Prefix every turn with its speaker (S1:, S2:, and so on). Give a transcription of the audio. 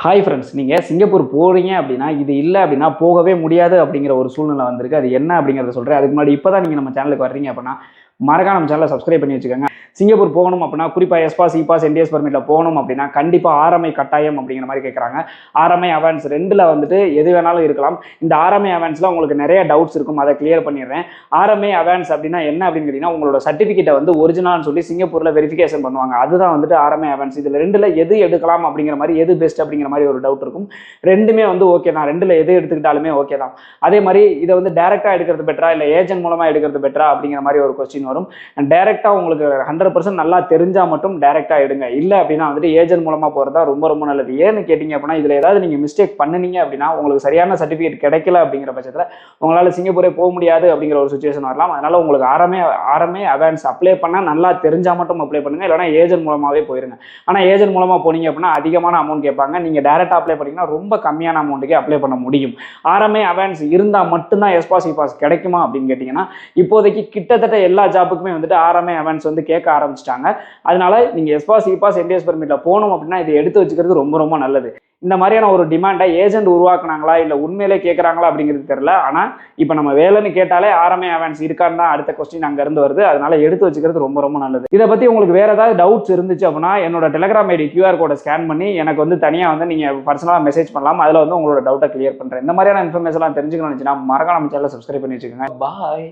S1: Hi friends, நீங்கள் Singapore போகிறீங்க அப்படின்னா இது இல்லை அப்படின்னா போகவே முடியாது அப்படிங்கிற ஒரு சூழ்நிலை வந்திருக்கு. அது என்ன அப்படிங்கிறத சொல்கிறேன். அதுக்கு முன்னாடி இப்போ தான் நீங்கள் நம்ம சேனலுக்கு வர்றீங்க அப்படின்னா மறக்காம நம்ம சேனலை சப்ஸ்கிரைப் பண்ணி வச்சுக்கோங்க. சிங்கப்பூர் போகணும் அப்படின்னா குறிப்பாக எஸ்பாஸ் இபாஸ் என்டிஎஸ் பர்மிட்டில் போகணும் அப்படின்னா கண்டிப்பாக ஆர்எம்ஐ கட்டாயம் அப்படிங்கிற மாதிரி கேட்குறாங்க. ஆர்எம்ஐ அவான்ஸ் ரெண்டில் வந்துட்டு எது வேணாலும் இருக்கலாம். இந்த ஆர்எம்ஐ அவான்ஸில் உங்களுக்கு நிறைய டவுட்ஸ் இருக்கும், அதை கிளியர் பண்ணிடுறேன். ஆர்எம்ஐ அவான்ஸ் அப்படின்னா என்ன அப்படின்னு கேட்டிங்கன்னா உங்களோட சர்டிஃபிகேட்டை வந்து ஒரிஜினல்னு சொல்லி சிங்கப்பூரில் வெரிஃபிகேஷன் பண்ணுவாங்க. அதுதான் வந்துட்டு ஆர்எம்ஐ அவான்ஸ். இதில் ரெண்டில் எது எடுக்கலாம் அப்படிங்கிற மாதிரி, எது பெஸ்ட் அப்படிங்கிற மாதிரி ஒரு டவுட் இருக்கும். ரெண்டுமே வந்து ஓகே தான், ரெண்டில் எது எடுத்துக்கிட்டாலுமே ஓகே தான். அதே மாதிரி இதை வந்து டேரெக்டாக எடுக்கிறது பெட்டரா இல்லை ஏஜென்ட் மூலமாக எடுக்கிறது பெட்டரா அப்படிங்கிற மாதிரி ஒரு கொஸ்டின் வரும். டேரெக்டாக உங்களுக்கு 100% நல்லா தெரிஞ்சால் மட்டும் டேரெக்டாக எடுங்க. இல்லை அப்படின்னா வந்துட்டு ஏஜென்ட் மூலமாக போகிறது தான் ரொம்ப ரொம்ப நல்லது. ஏன்னு கேட்டிங்க அப்படின்னா இதில் ஏதாவது நீங்கள் மிஸ்டேக் பண்ணினீங்க அப்படின்னா உங்களுக்கு சரியான சர்டிஃபிகேட் கிடைக்கல அப்படிங்கிற பட்சத்தில் உங்களால் சிங்கப்பூரே போக முடியாது அப்படிங்கிற ஒரு சுச்சுவேஷன் வரலாம். அதனால் உங்களுக்கு ஆர்எம்ஐ அவான்ஸ் அப்ளை பண்ணால் நல்லா தெரிஞ்சால் மட்டும் அப்ளை பண்ணுங்கள், இல்லைனா ஏஜென்ட் மூலமாகவே போயிருங்க. ஆனால் ஏஜென்ட் மூலமாக போனீங்க அப்படின்னா அதிகமான அமௌண்ட் கேட்பாங்க. நீங்கள் டேரெக்டாக அப்ளை பண்ணிங்கன்னா ரொம்ப கம்மியான அமௌண்ட்டுக்கே அப்ளை பண்ண முடியும். ஆர்எம்ஐ அவான்ஸ் இருந்தால் மட்டும்தான் எஸ்பாஸ் இபாஸ் கிடைக்குமா அப்படின்னு கேட்டிங்கன்னா இப்போதைக்கு கிட்டத்தட்ட எல்லா ஜாப்புக்குமே வந்துட்டு ஆர்எம்ஐ அவான்ஸ் வந்து கேட்க ஆரம்பிச்சிட்டாங்க. அதனால நீங்கள் எஸ்பாஸ் இபாஸ் என்டிஎஸ் பர்மிட்டில் போகணும் அப்படின்னா இதை எடுத்து வச்சுக்கிறது ரொம்ப ரொம்ப நல்லது. இந்த மாதிரியான ஒரு டிமாண்டை ஏஜென்ட் உருவாக்குனாங்களா இல்லை உண்மையிலே கேட்குறாங்களா அப்படிங்கிறது தெரியல. ஆனால் இப்போ நம்ம வேலைன்னு கேட்டாலே ஆர்எம்ஐ அவான்ஸ் இருக்கான்னு தான் அடுத்த கொஸ்டின் அங்கேருந்து வருது. அதனால எடுத்து வச்சுக்கிறது ரொம்ப ரொம்ப நல்லது. இதை பற்றி உங்களுக்கு வேறு ஏதாவது டவுட்ஸ் இருந்துச்சு அப்படின்னா என்னோட டெலிகிராம் ஐடி QR கோடை ஸ்கேன் பண்ணி எனக்கு வந்து தனியாக வந்து நீங்கள் பர்சனலாக மெசேஜ் பண்ணலாம். அதில் வந்து உங்களோட டவுட்டை கிளியர் பண்ணுறேன். இந்த மாதிரியான இன்ஃபர்மேஷன்லாம் தெரிஞ்சுக்கணும்னு நினச்சினா மறக்காம நம்ம சேனலை சப்ஸ்கிரைப் பண்ணி வச்சுக்கோங்க. பாய்.